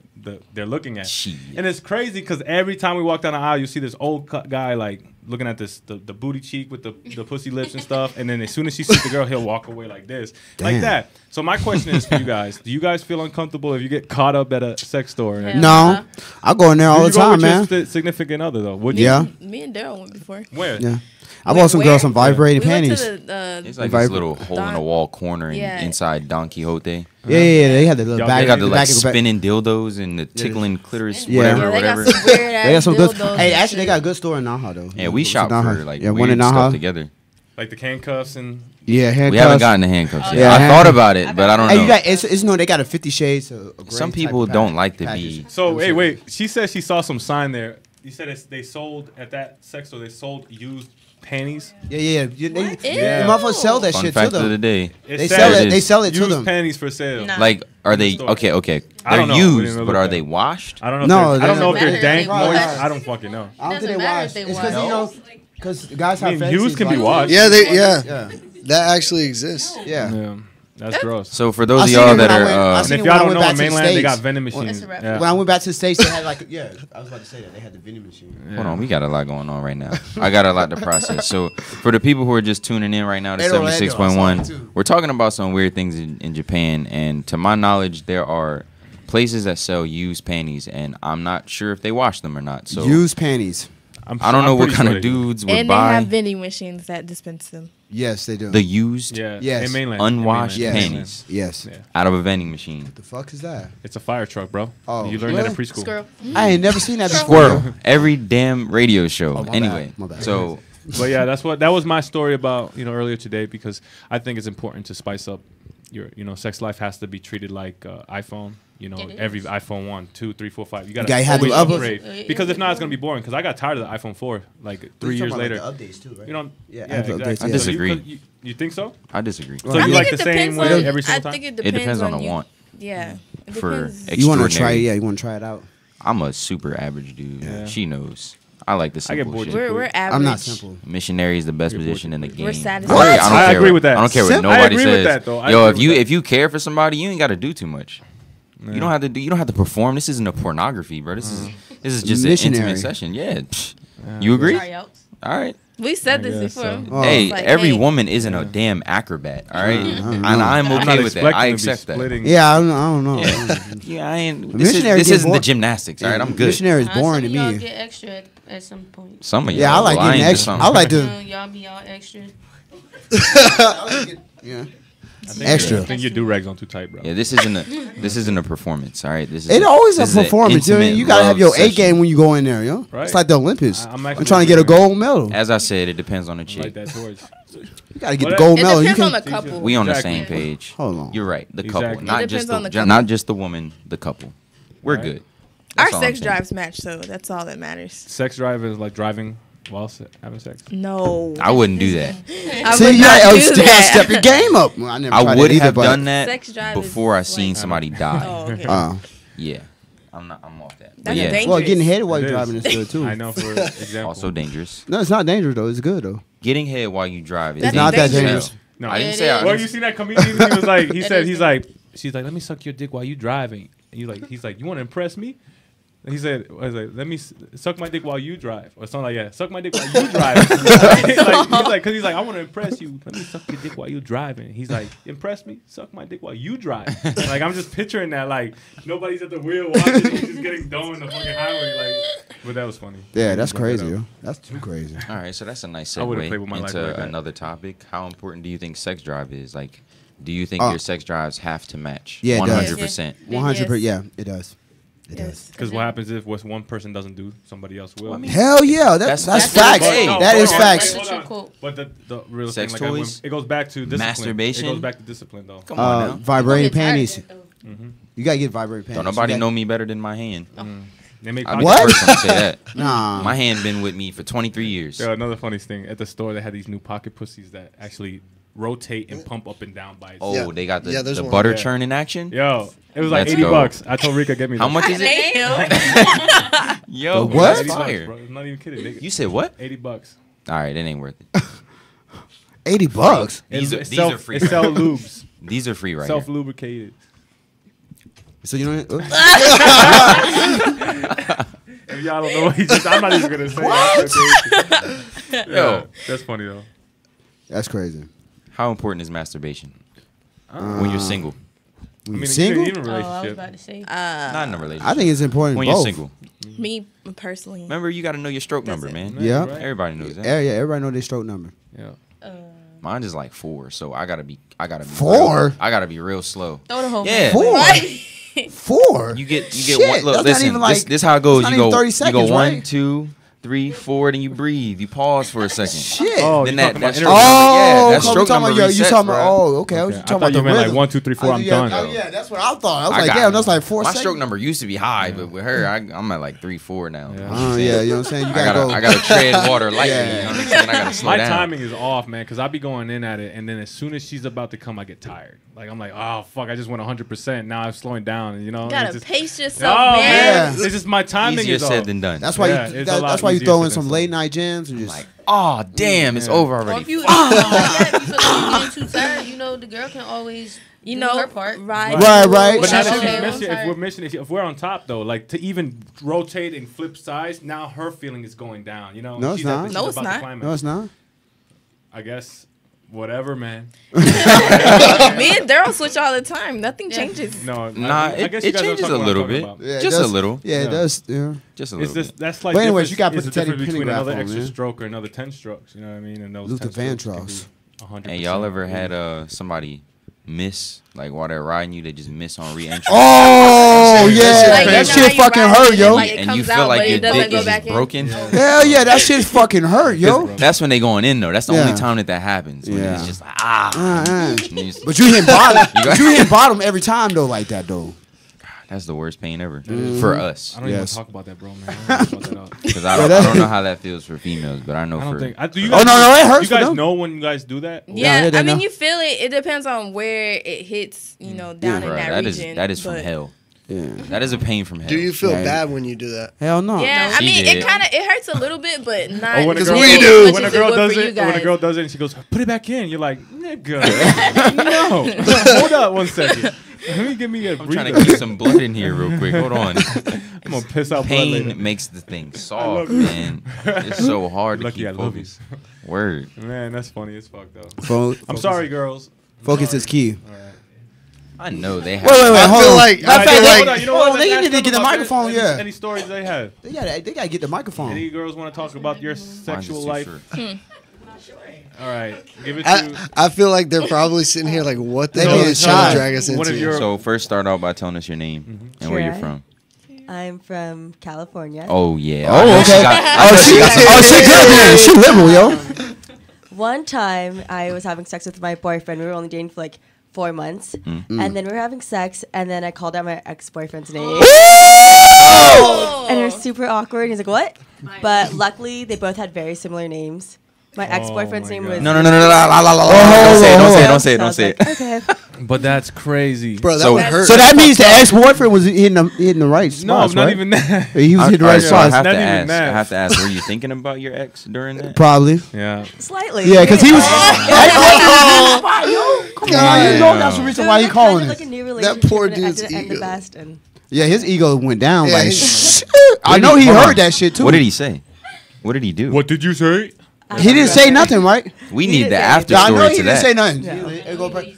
they're looking at. Shit. And it's crazy because every time we walk down the aisle, you see this old guy like looking at the booty cheek with the pussy lips and stuff. And then as soon as she sees the girl, he'll walk away like this, like Damn. that. So my question is for you guys: do you guys feel uncomfortable if you get caught up at a sex store? Yeah. No, I go in there all Do the you go time, with your man. significant other though? Would you? Yeah, Me and Daryl went before. Where? yeah. I bought some girls some vibrating We went panties. to the It's like Vibe- this little hole in the wall corner Yeah. inside Don Quixote. Yeah, they had the little Y'all back. They got the the like back of the back. spinning dildos and the tickling clitoris, Yeah. whatever, they got whatever. some weird ass They got some good. dildos Hey, and actually, they shit. got a good store in Naha though. Yeah, we It's shop Naha. for like yeah, weird one in stuff Naha. together. Like the handcuffs and Yeah, handcuffs. We haven't gotten the handcuffs yet. Yeah, I hand- thought about it, but I don't Hey, know. you got it's no. They got a 50 Shades. Of gray Some type people of don't pack- like to package. be. so. Hey, wait. She said she saw some sign there. you said they sold at that sex store. They sold used panties. Yeah. What? The Ew. motherfuckers sell that Fun shit fact to of the them. day. They sell it. They sell it to used them. panties for sale. Nah. Like, are In the they store. okay? I They're don't know. We didn't used, look but are at they it. washed? I don't know. No, I don't know if doesn't they're dank, matter. moist. I don't fucking know. I don't think they Doesn't matter wash. if they It's because wash. because guys I have mean, fantasies. used can be like- washed. Yeah, Yeah. that actually exists. Yeah. Yeah, that's gross. So for those I of seen y'all it that when I went- I are, seen And it if when I y'all don't went know, back on to the mainland they got States. vending That's machines. a wrap. Yeah. When I went back to the States, they had like I was about to say that they had the vending machine. hold on, we got a lot going on right now. I got a lot to process. So for the people who are just tuning in right now to In Orlando, I saw it 76.1, too. we're talking about some weird things in Japan. And to my knowledge, there are places that sell used panties, and I'm not sure if they wash them or not. So Used panties. I don't know what pretty kind sure of they do. dudes would And they buy have vending machines that dispense them. Yes, they do. the used Yeah. Yes. In mainland. unwashed Yes. panties Yes. Yeah. out of a vending machine. The fuck is that? It's a fire truck, bro. Oh, You learned that in really? preschool. Squirrel. I ain't never seen that before. Squirrel. Every damn radio show. Oh, my Anyway, bad. My bad. so But yeah, that was my story about earlier today, because I think it's important to spice up your sex life. Has to be treated like iPhone. It Every is. iPhone 1, 2, 3, 4, 5. You gotta gotta have the always updates. upgrade, because if not, it's gonna be boring. Because I got tired of the iPhone 4 like 3 years later. updates too, right? You know, Yeah, yeah, Apple exactly. updates, I yeah. disagree. You think so? I disagree. So I you think like it the same depends way on- every single I time? think it It depends on on the you. want. Yeah. It For depends. You want to try? extraordinary. Yeah, you want to try it out. I'm a super average dude. Yeah. She knows. I like the I get simple bored shit. We're average. I'm not simple. Missionary is the best You're position in the game. We're satisfied. I don't I care agree with that. I don't care what Sim- nobody I agree says. with that, though. I Yo, agree with that. if you care for somebody, you ain't got to do too much. You don't have to do. You don't have to perform. This isn't a pornography, bro. This is just an Missionary. intimate session. Yeah. You agree? Tryouts. All right. We said I this guess before. so. Oh. Hey, It's like, every hey, woman isn't a damn acrobat. All right, and I'm I'm okay not with that. expecting I to be accept that. splitting. Yeah, I don't know. Yeah, I ain't. Missionary This get isn't the bored. gymnastics. All right, I'm good. Missionary is Some boring to of y'all me. get extra at some point. Some of y'all. Yeah, I like well, getting ain't extra. just I like to. Y'all be all extra. Yeah. I think Extra. I think your do-rags on too tight, bro. Yeah, this isn't a performance. All right, this is It always a this is an performance. You know, intimate you gotta have love your A session. game when you go in there, yo. Right. It's like the Olympics. I'm I'm actually trying to get a agreeing. gold medal. As I said, it depends on the I chick. like that towards. You gotta get Well, the gold It medal. You depends on can. the couple. We on the Exactly. same page. Hold on. You're right. The couple, Exactly. not It just depends on the the couple. not just the woman. The couple. We're Right. good. Our That's all I'm sex saying. drives match, so that's all that matters. Sex drive is like driving while having sex. No. I wouldn't do that. I See, would you not gotta do step that. your game up. Well, I never I tried would that either, have but- done that Sex drive before I is seen like- somebody die. Oh, okay. Yeah, I'm off that. But That's yeah, dangerous. Well, getting head while It you're is. driving is good too. I know, for example. also dangerous. No, it's not dangerous though. It's good though. Getting head while you drive is That's not that dangerous. dangerous. No. I didn't It say. I is. Well, didn't you seen that comedian? He was like, he It said, is she's like, let me suck your dick while you driving. And he's like, you want to impress me? And he said, I was like, let me suck my dick while you drive, or something like that. Suck my dick while you drive. He's like, I want to impress you. Let me suck your dick while you driving. He's like, impress me, suck my dick while you drive. Like, I'm just picturing that, like nobody's at the wheel watching, he's just getting done in the fucking highway, like. But that was funny. Yeah, that's Brought that crazy, up. yo. That's too crazy. All right, so that's a nice I would've segue played with my life like into that. another topic. How important do you think sex drive is? Like, do you think Uh, your sex drives have to match? Yeah, it does. 100%. 100%. Yeah, it does. It does. Yes. Because what happens if what one person doesn't do, somebody else will. Hell yeah, that's That's- facts. Hey, That is hold on, facts. That's a hold true on. quote. But the real Sex thing, like toys? it goes back to discipline. Masturbation? It goes back to discipline, though. Come on now. Vibrating People get tired of panties. that, though. You gotta get vibrating panties. Don't nobody You know me better than my hand. They make I'll be What? the first one to say that. Nah. My hand been with me for 23 years. Yeah, another funny thing at the store, they had these new pocket pussies that actually rotate and pump up and down by itself. Oh, Yeah. they got Yeah, there's the one. butter Yeah. churn in action? Yo, it was like Let's $80. go. I told Rika, get me How that. much is it? Damn. Yo, The what? that's $80, fire. bro. I'm not even kidding. Nigga. You said what? $80. All right, it ain't worth it. $80. These It's are free. It's sell lubes, These are free right self here. lubricated. So you know. If y'all don't know what he just, I'm not even gonna say that. Yeah, Yo. that's funny though. That's crazy. How important is masturbation when you're single? When I you mean, single? even in a Oh, I was relationship. about to say. Not in a relationship. I think it's important when both. you're single. Me personally. Remember, you got to know your stroke That's number, it. man. Yeah. Right? Everybody knows that. Yeah, everybody know their stroke number. Yeah. Mine is like 4, so I gotta be 4? I gotta be real slow. Throw the whole Yeah. 4? 4? You get Shit, one. Look, that's not listen. even like- this how it goes. that's You not even go 30 you go seconds, 1, right? 2, 3, 4, then you breathe. You pause for a second. Shit. Oh, Then you that talking about that interval. yeah, that come stroke talking number about, you resets, talking about, bro. okay, I was Okay. talking I about thought the you meant like rhythm. 1, 2, 3, 4. I'm done. Oh yeah, that's what I thought. I was I like, got- damn, that's like 4 My seconds. stroke number used to be high, but with her, I'm at like 3, 4 now. Yeah. Oh yeah, you know what I'm saying? You I gotta go. gotta tread water lightly. Yeah. You know what I'm saying? I gotta slow My down. timing is off, man, because I be going in at it, and then as soon as she's about to come, I get tired. Like I'm like, oh fuck, I just went 100%. Now I'm slowing down, and you know. You gotta it's just, pace yourself, oh man. Yeah. it's just my timing Easier is said off. than done. That's why Yeah, you. it's a lot That's why you easier throw in said some than late night jams and just. Like, oh damn, it's Yeah. over Or already. if you, if you feel like you're getting too tired, you know, the girl can always You do know, her part. right. Right. But Yeah, now okay, if I'm we're sorry. missing, if we're on top though, like to even rotate and flip sides, now her feeling is going down. You know, No, it's not. No, it's about to not. climax. No, it's not. I guess whatever, man. Me and Daryl switch all the time. Nothing changes. No, Nah, I guess you it guys know changes what a I'm little talking bit. about. Yeah, it Just a does. little. Yeah, it Yeah. does. Yeah. Just a It's little just bit. that's like. But anyways, difference- you gotta put is the difference Teddy between Pendergrass another on, extra man. stroke or another 10 strokes. You know what I mean? And those Luther 10 strokes can Vandross. be 100%. Hey, y'all ever had somebody miss, like while they're riding you, they just miss on re-entry? Oh Like, yeah, you know that how shit you fucking ride hurt, it, yo. like, it And you comes feel out, like but your it doesn't dick go is back just in. broken. Hell yeah, that shit fucking hurt, yo. That's when they going in though. That's the Yeah. only time that happens. When Yeah. it's just like and you just- But you hit bottom. But you hit bottom every time though, like that though. that's the worst pain ever for us. I don't even want Yes. to talk about that, bro, man. I don't want to talk about that. Because I don't know how that feels for females, but I know I don't for think. Do you Oh, guys, no, it hurts You for guys them. know when you guys do that? Yeah, Yeah, they I mean, know. you feel it. It depends on where it hits, you know, down in Bruh, that region. that is from but- hell. Yeah. That is a pain from hell. Oh, Do you feel Right. bad when you do that? Hell no. Yeah, I She mean, did. it hurts a little bit, but not. Or when a as girl, we much do. as when a it girl would does for you it, when a guys. girl does it, and she goes, "Put it back in." You're like, "Nigga, no, hold up one second. Let me give me a I'm trying breather. to keep some blood in here real quick. Hold on. I'm gonna piss out blood later." Pain makes the thing love soft, you. man. It's so hard to Lucky keep I love you. focus. Word. Man, that's funny as fuck though. I'm sorry, girls. Focus is key. All right. I know they have. Wait, I hold feel on. like- Matter of I fact, feel they- like- You know hold what? on, they Let's need ask to get the them about microphone. their- Yeah, Any stories they have? they gotta get the microphone. Any girls want to talk about your Mine's sexual just too life? short. All right, give it to. I feel like they're probably sitting here like, what the They hell being is trying shy. to drag us One of into? your- So first, start out by telling us your name and where you're Sure. from. I'm from California. Oh yeah. Oh, I know she okay. got- I know Oh, she got some- she good, man. She liberal, yo. One time I was having sex with my boyfriend. We were only dating for like 4 months. And then we were having sex, and then I called out my ex-boyfriend's name. And it was super awkward. He's like, what? But luckily, they both had very similar names. My ex-boyfriend's my name God. was... No. Don't say it. Don't say it. Okay. But that's crazy. Bro, that So- would hurt. So that means the ex-boyfriend was hitting the right No, spots, not right? even that. He was hitting the All right so I spots. have Not to even ask. that. I have to ask. Were you thinking about your ex during that? Probably. Yeah. Slightly. Yeah, because he was. Come God, you know that's the reason why he calling like it. a new That relationship poor and it dude's ended the ego. best. And Yeah, his ego went down. Yeah, Like, he's- I know he Hold on. heard that shit too. What did he say? What did he do? What did you say? He didn't say nothing, right? We He need didn't the say after Yeah, I know story he to didn't that. say nothing. Yeah.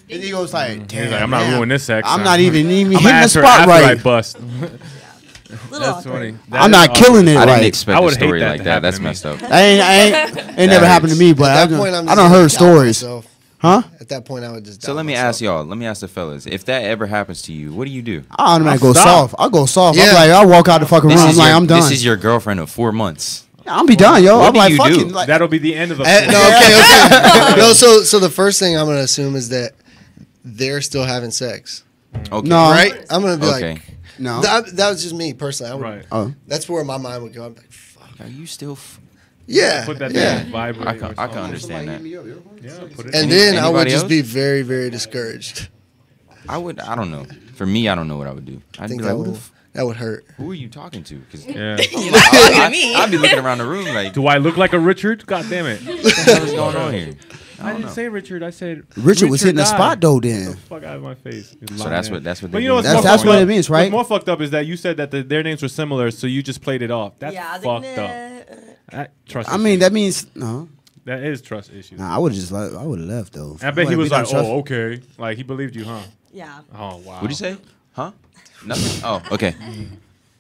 His ego's like, damn, He's like, I'm not man. ruining this sex. I'm not even I'm hitting gonna the ask her spot after I right. bust. little That's awkward. funny. I'm not killing it I didn't right. expect I a would hate story that like to that. happen That's to me. messed up. It never happened to me, but At that point, I'm I just don't gonna heard doubt stories. myself. Huh? At that point, I would just. So doubt let me myself. ask y'all. Let me ask the fellas. If that ever happens to you, what do you do? I automatically go Stop. soft. I go soft. I'm Yeah. like, I walk out the fucking room. I'm like, I'm done. This is your girlfriend of 4 months. I'm be done, yo. What I'm do like, you fucking. do? Like, That'll be the end of the. No, okay. No, so the first thing I'm gonna assume is that they're still having sex, Okay. No. right? I'm gonna be Okay. like, no. that was just me personally. I would, Right. Oh. That's where my mind would go. I'm like, fuck. Are you still? Yeah. Put that yeah. thing vibrate. I can or something. understand that. Yeah, put it. And then I would Anybody just else? be very, very discouraged. I don't know. For me, I don't know what I would do. I I'd think be like, that would hurt. who are you talking to? Because Yeah. I'd be looking around the room like, Do I look like a Richard? God damn it! what the hell is going on here? I didn't say Richard. I said Richard was hitting the died. spot though. Get Then the fuck out of my face. You So lying that's ass. what But they you know what's do. more That's fucked what up? it means, right? What's more fucked up is that you said that their names were similar, so you just played it off. That's Yeah, I was fucked like, up. nah. Trust. I mean, that means no. that is trust issues. Nah, I would have just I would have left though. I bet he was like, trust. "Oh, okay." Like he believed you, huh? Yeah. Oh wow. What'd you say? Huh? Nothing? Oh, okay.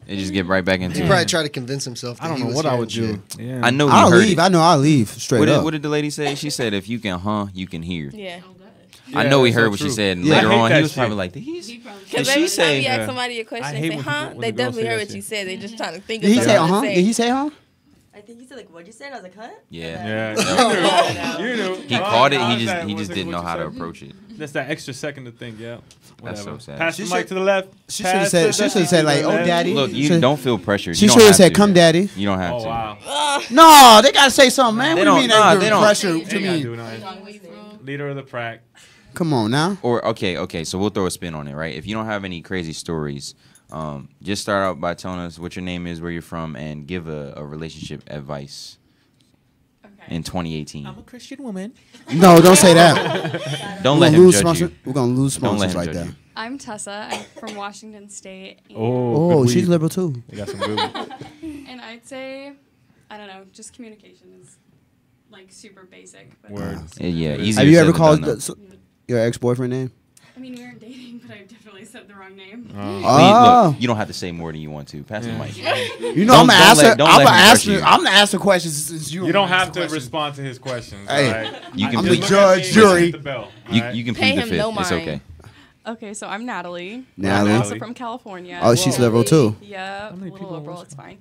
They just get right back into He it. probably tried to convince himself. That I don't he know was what I hearing would do. shit. Yeah. I know he I'll heard leave. it. I know I'll leave straight up. What did the lady say? She said, if you can you can hear. Yeah. I know he that's heard so what she true. said. And Yeah. later I hate on, that he was shit. probably like, did Because she every time say? you ask Yeah. somebody a question, I they hate say, when huh? people- when They the girls definitely say heard that what you shit. said. They just trying to think Did of he say something to huh? say. Did he say huh? I think he said like, "What'd you say?" And I was like, "Huh?" Yeah. Yeah, you knew. He caught it. He just didn't know how to approach it. That's that extra second to think. Yeah. That's Whatever. so sad. Pass the mic to the left. She should have said like, "Oh, daddy." Look, you don't feel pressured. She You don't should have have said, to. "Come, daddy." You don't have Oh to. wow. No, they gotta say something, man. They What do you don't- mean nah, they they don't. pressure Ain't to gotta me? do nothing. Leader of the pack. Come on now. Or okay. So we'll throw a spin on it, right? If you don't have any crazy stories, just start out by telling us what your name is, where you're from, and give a relationship advice in 2018. I'm a Christian woman. No, don't say that. Don't We're let gonna him lose judge sponsor- you. We're gonna lose Don't let sponsors him right judge there. you. I'm Tessa. I'm from Washington State. And, Oh, good she's weed. liberal too. They got some good. and I'd say, I don't know, just communication is like super basic. But Word. Yeah, easier Have you said ever than called done, though. your ex-boyfriend name? I mean, we weren't dating, but I definitely said the wrong name. Oh. Look, you don't have to say more than you want to. Pass the mic. You know, Don't- I'm gonna don't ask let- her. don't I'm let gonna him ask pressure her. you. I'm gonna ask the questions since You don't have to respond. respond to his questions. Hey, all right? you can I'm just- the judge, Just jury. hit the bell, all You, right? you can Pay plead the him fifth. no It's mind. okay. Okay, so I'm Natalie. Natalie. I'm also from California. Oh, she's liberal too. Yeah, a many little people liberal. watch It's fine.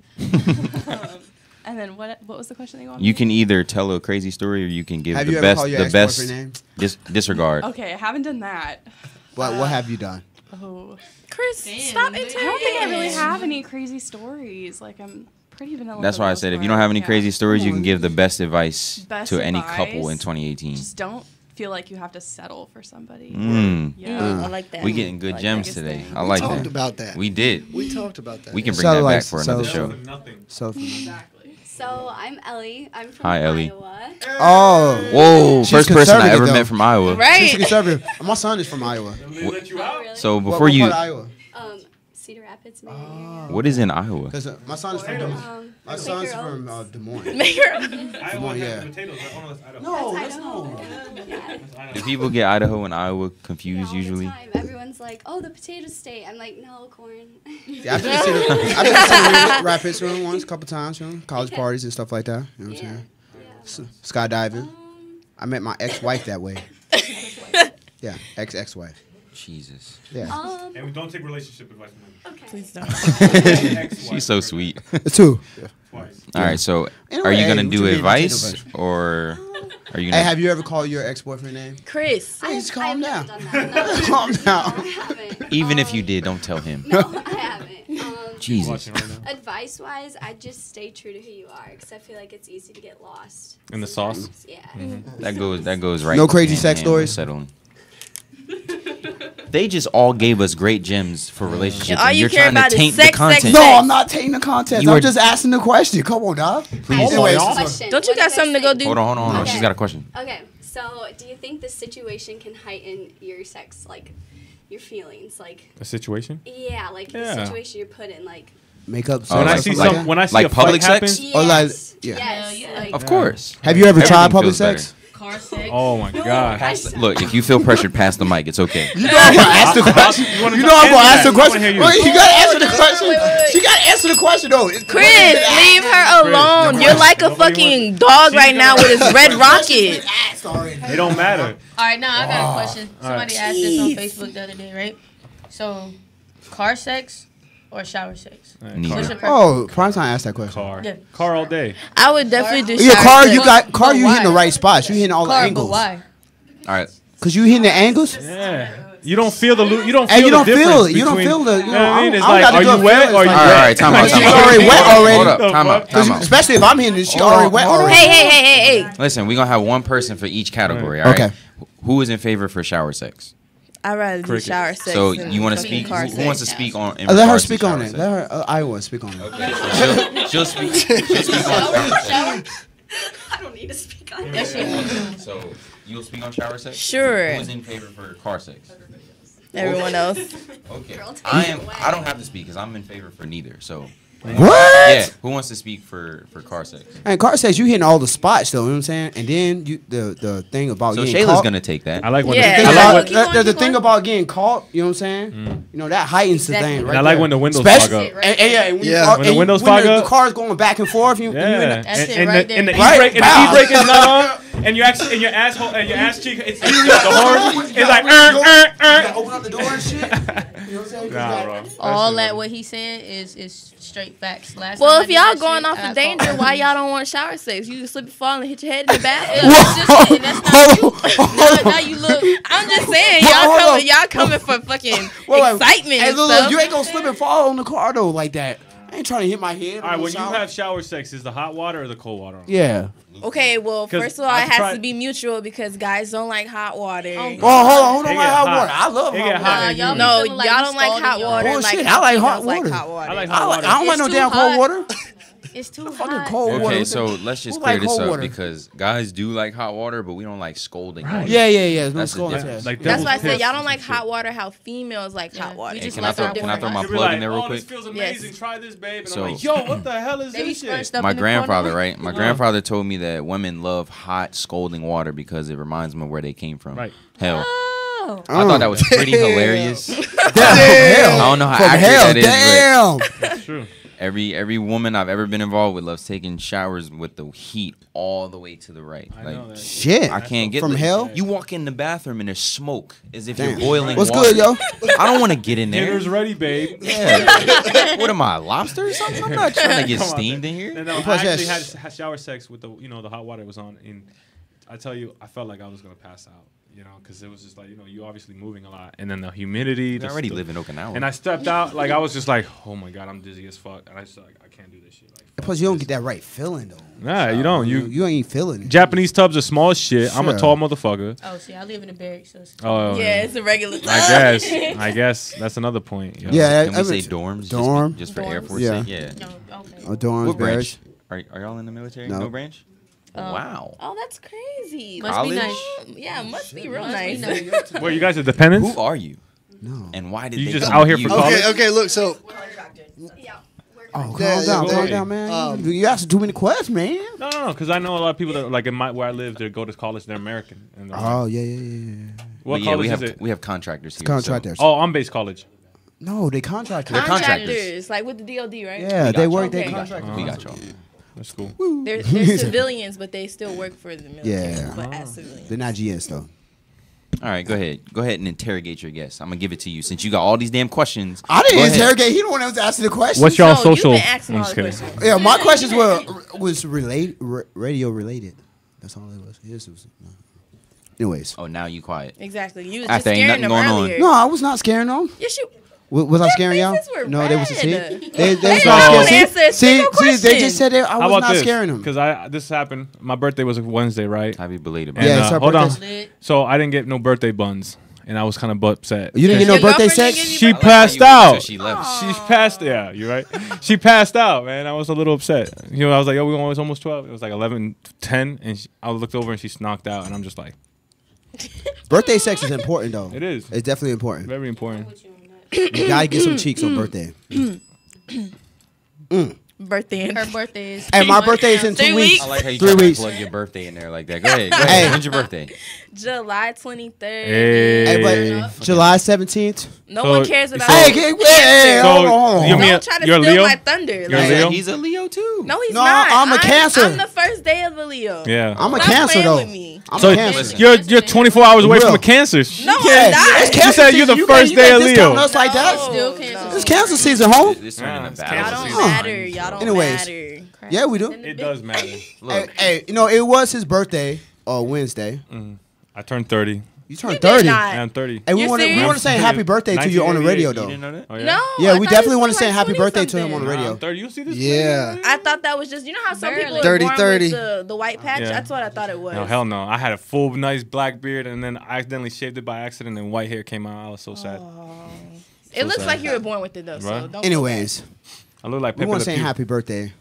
And then what was the question that you wanted? You can either tell a crazy story or you can give Have the you ever best. called your The best. ex-boyfriend name? Disregard. Okay, I haven't done that. What have you done? Oh, Chris, stop I don't think I really have any crazy stories. Like I'm pretty vanilla. That's for the why I most said if you part. don't have any Yeah. crazy stories, you can give the best advice Best to any advice? couple in 2018. Just don't feel like you have to settle for somebody. Mm. Yeah. I like that. We getting good I like gems that. today. thing. I like talked that. about that. We did. We talked about that. We can bring So that like- back for another so- show. Nothing. So. So I'm Ellie. I'm from Hi, Ellie. Iowa. Oh. Whoa! She's First person I conservative, ever though. met from Iowa. She's Right. conservative. My son is from Iowa. They let you out? Really? So What before part you, of Iowa? Cedar Rapids, maybe. what is in Iowa? Because my son is from Des Moines. My son's from Des Moines. Mayor. Iowa yeah. has potatoes. Right? Oh, no, that's Idaho. No, That's that's Idaho. no. Yeah. Do people get Idaho and Iowa confused All usually? the time. Everyone's like, "Oh, the potato state." I'm like, "No, corn." Yeah, I've been to Cedar Rapids once, a couple times, college parties and stuff like that. You know what I'm Yeah. saying? Skydiving. I met my ex-wife that way. Yeah, ex-wife. Jesus. Yeah. And we don't take relationship advice from them. Okay. Please don't. She's so sweet. Two. Twice. All right, so Anyway, are you hey, gonna what do you mean, advice take advice? or are you Hey, gonna? have you ever called your ex-boyfriend name? Chris. Please calm I've down. never done that. No, Calm down. I haven't. Even if you did, don't tell him. No, I haven't. Jesus. Watching right now. Advice-wise, I just stay true to who you are because I feel like it's easy to get lost. In the sauce? sometimes. Yeah. That goes right. No crazy hand in sex hand with stories? Settling. They just all gave us great gems for relationships. Yeah, all and you you're care trying to about is taint sex, the content. sex, No, sex. I'm not taking the contest. You I'm are- just asking the question. Come on, dog. Anyways, Question. Don't you What got do something to guys go think? do? Hold on. Okay. She's got a question. Okay, so do you think the situation can heighten your sex, like your feelings, like A situation? yeah, like Yeah. the situation you're put in, like makeup. Oh, When I like- see like- some, when I see like a public fight sex? happen, Or like- yes, yeah. yes, like, Of course. Have you ever tried Everything public feels better. sex? Car sex. oh my god. Look, if you feel pressured, pass the mic. It's okay. You know I'm gonna ask the question. wanna You know I'm gonna ask the answer that? I wanna question. hear you. Wait, you gotta answer the question. wait. She gotta answer the question though. It's- Chris, leave her alone. Chris, You're like a nobody fucking wants- dog She's right now gonna- with his red rocket. Asked already. It don't matter. All right, now I got a question. All right. Somebody asked this on Facebook the other day, right? So, car sex or shower sex? Neither. What's your preference? Oh, Primetime asked that question. Car. Yeah. Car all day. I would definitely do Your shower car, sex. you got car. But You hitting the why? right spots. You hitting all the Car, but angles. why? All right. Cause you hitting the angles. Yeah. You don't feel the you don't feel And you the don't feel difference it. You don't between- feel the. You know, what I mean? It's I don't like, gotta are do you a wet feel. or It's you like- All right, all right. Time out. She's Time out. already wet already. Hold up. Time out. Time out. Especially if I'm hitting it, she already wet already. Hey. Listen, we're gonna have one person for each category. All right. Okay. Who is in favor for shower sex? I'd rather do Crickets. shower sex. So than you want to fucking speak? car Who wants to sex. speak on? in Let her regards to speak on shower it. sex? Let her. Iowa speak on it. She'll speak. She'll speak on shower sex. I don't need to speak on that. So you'll speak on shower sex. Sure. Who's in favor for car sex? Everyone else. Okay. Girl, take I it am. away. I don't have to speak because I'm in favor for neither. So What? yeah. Who wants to speak for car sex? And car sex, you hitting all the spots though. You know what I'm saying? And then you the thing about So getting Shayla's caught. gonna take that. I like when Yeah. Thing I about- like Keep going, the keep thing going. about getting caught, you know what I'm saying? You know that heightens the Exactly. thing, And right? I like there. when the windows Especially- fog up. And, yeah, and when, Yeah. You, When the windows fog the up. car's going back and forth, you, Yeah. you in That's it and right the, and the there. Right. e-brake and the Wow. e-brake is not on. and your asshole and your ass cheek, it's the horn. It's like open up the door and shit. You know what I'm saying? Nah, bro. All that what he said is straight facts. Last Well, time I if did y'all that going shit, off I of danger, called- why y'all don't want shower sex? You slip and fall and hit your head in the bath. Now you look. I'm just saying, Hold on. y'all coming for fucking Wait. excitement Hey, and look, stuff. you ain't gonna slip and fall on the car though like that. I ain't trying to hit my head. All right, on the when you shower. have shower sex, is the hot water or the cold water on? Yeah. Okay, well, 'Cause first of all, I've it has tried- to be mutual because guys don't like hot water. Oh, hold on. It My get hot hot. water. I love It hot get water. hot. y'all No, feeling like y'all you don't like hot scalding water. y'all. Bullshit, Like I like hot females like water. hot water. I like I hot don't water. like no It's damn too cold hot. water. It's too Fucking hot. cold water. Okay, so let's just Who clear like this cold up water? because guys do like hot water, but we don't like scolding. water. Yeah. No That's the scolding. difference. Like That's why I devil's said piss y'all don't and like shit. hot water. How females like hot water. we Hey, just can I like throw our can I throw my You'll be plug like, in there real oh, quick? this feels Yes. amazing. Try this, babe. And So- I'm like, yo, what the hell is They be this shit? scrunched up My in the grandfather, corner. right? My grandfather told me that women love hot scalding water because it reminds them of where they came from. Right. Hell. Oh. I thought that was pretty hilarious. Damn. I don't know how From accurate hell. that is, but Damn. That's true. every woman I've ever been involved with loves taking showers with the heat all the way to the right. I Like, know that. Shit. I can't get From hell? You walk in the bathroom and there's smoke as if Damn. you're boiling What's water. good, yo? I don't want to get in there. Dinner's ready, babe. Yeah. What am I, a lobster or something? I'm not trying to get Come on, steamed in No, here. no, I Plus, actually yes. had shower sex with the the hot water was on, and I tell you, I felt like I was gonna pass out, because it was just like you obviously moving a lot, and then the humidity. I already live in Okinawa. And I stepped out, like I was just like, oh my god, I'm dizzy as fuck, and I just like I can't do this shit. Like, fuck Plus, you don't this. get that right feeling though. Nah, you don't. You ain't feeling it. Japanese tubs are small as shit. I'm a Sure. tall motherfucker. Oh, see, I live in a barracks, so it's Oh, Yeah, it's a regular. I guess that's another point. yo. Yeah. Can we say dorms? Dorm. Just for Air Dorms. Force Yeah. sake? Yeah. no, okay. Oh, dorms, What barracks. branch? Are y'all in the military? No. No branch? Wow. Oh, that's crazy. Must College? be nice. Yeah, must be real Must be nice. nice. Well, you guys are dependents. Who are you? No. And why did You they just come out to here you? for college? Okay, look, so Yeah. Oh, Yeah, calm yeah, down, yeah. man. You asking too many questions, man. No, because I know a lot of people that like where I live, they go to college, they're American. And they're Oh, like, yeah. what But yeah, college we have is it? we have contractors here. Contractors. Oh, I'm based college. No, they contractors. They're contractors. Contractors, like with the DOD, right? Yeah, We they got work. y'all. They Okay. contractors. We got y'all. That's cool. They're civilians, but they still work for the military. Yeah. But as civilians. They're not GS though. All right, go ahead. Go ahead and interrogate your guest. I'm gonna give it to you since you got all these damn questions. I didn't Go ahead. interrogate. He the one that was asking the questions. What's y'all No, social? You've been asking I'm all just the kidding. questions. Yeah, my questions was radio related. That's all it was. His was. Anyways, Oh, now you quiet. Exactly. You was After just ain't scaring nothing them going on. earlier. no, I was not scaring them. Yes, you. Was I Their scaring y'all? faces were No, they was see. red. They They was don't not wanna scared. answer a See, single they question. just said that I How was about not this? scaring them. Because this happened. My birthday was Wednesday, right? Happy belated. And, Yeah, it's her hold on. birthday. So I didn't get no birthday buns, and I was kind of upset. You didn't get Your no birthday girlfriend didn't sex? give you She I like how passed you waited till out. She left. She passed. Yeah, you're right. She passed out, man. I was a little upset. I was like, yo, it was almost 12. It was like 11:10, and I looked over and she's knocked out, and I'm just like, Birthday sex is important though. it is It's definitely important. very important. You gotta get some cheeks on birthday. Birthday. Her birthday is. And my birthday is in 2 3 weeks. weeks. I like how you 3 try to weeks. plug your birthday in there like that. Go ahead. Go ahead. Hey. When's your birthday? July 23rd. Hey. Hey, but July 17th. No So- one cares about so- Hey, it. hey, So, hold on. you mean- Don't try to You're steal Leo? my thunder. You're Like, Leo? He's a Leo too. no, he's No, not. I'm a Cancer. I'm the first day of a Leo. Yeah. I'm a Stop Cancer playing though. with me. I'm So a Cancer. you're 24 hours away Real. from a Cancer. No, Yeah, I'm not. it's You Cancer said you're the season. first You day can't of discount Leo. us like that. Still Cancer. It's Cancer season, home. This turning into Nah, battle. Y'all don't season. matter. Y'all don't Anyways. matter. Yeah, we do. It does matter. Look, Hey, it was his birthday Wednesday. I turned 30. You turned You did 30. not. Yeah, I'm 30. And we You're want to serious? say happy birthday to you on the radio you though. didn't know that? Oh, Yeah, No. I we thought he definitely was want to say like happy birthday to him 20-something. on the Nah, radio. I'm 30. You see this? Yeah. I thought that was just, you know how some people are 30, born 30. with the white patch? Yeah. That's what I thought it was. No, hell no. I had a full, nice black beard, and then I accidentally shaved it by accident, and white hair came out. I was so sad. It looks sad. like you were born with it, though. So Right. don't Anyways, I look like we Pepe want Le to say Pew. happy birthday.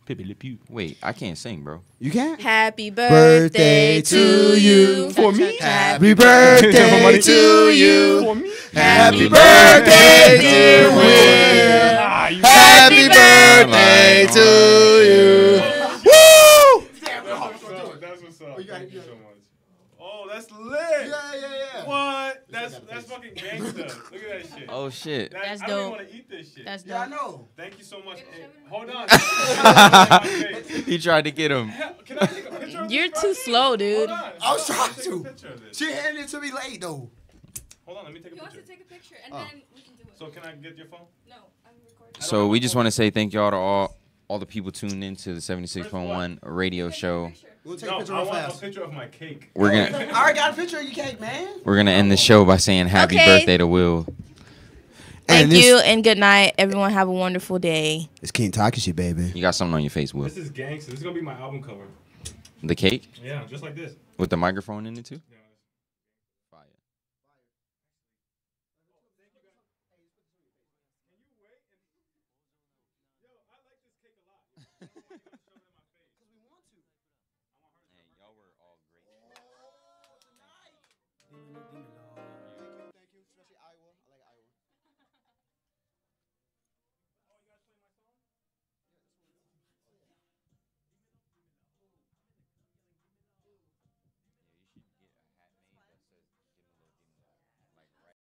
Pepe Le Pew. Wait, I can't sing, bro. You can't? Happy birthday to you. For me? Happy birthday to you. For me? Happy birthday, dear Will. Ah, you Happy birthday to you. Woo! That's what's up. Thank you so much. Oh, that's lit. Yeah. What? That's fucking gangsta. Look at that shit. Oh shit. That's I don't even dope. want to eat this shit. That's Yeah, I dope. know. Thank you so much. Hey, hold on. He tried to get him. Can I take a picture of You're too slow, dude. I was trying to. She handed it to me late though. Hold on, let me take a He wants picture. to take a picture, and then we can do it. So can I get your phone? No, I'm recording. So we just want to say thank y'all to all the people tuned into the 76.1 radio show. We'll take a No, picture I real want fast. a picture of my cake. We're I gonna already got a picture of your cake, man. end the show by saying happy Okay. birthday to Will. Thank you and good night. Everyone have a wonderful day. It's King Takashi, baby. You got something on your face, Will. This is gangster. This is gonna be my album cover. The cake Yeah, just like this. with the microphone in it too. Yeah.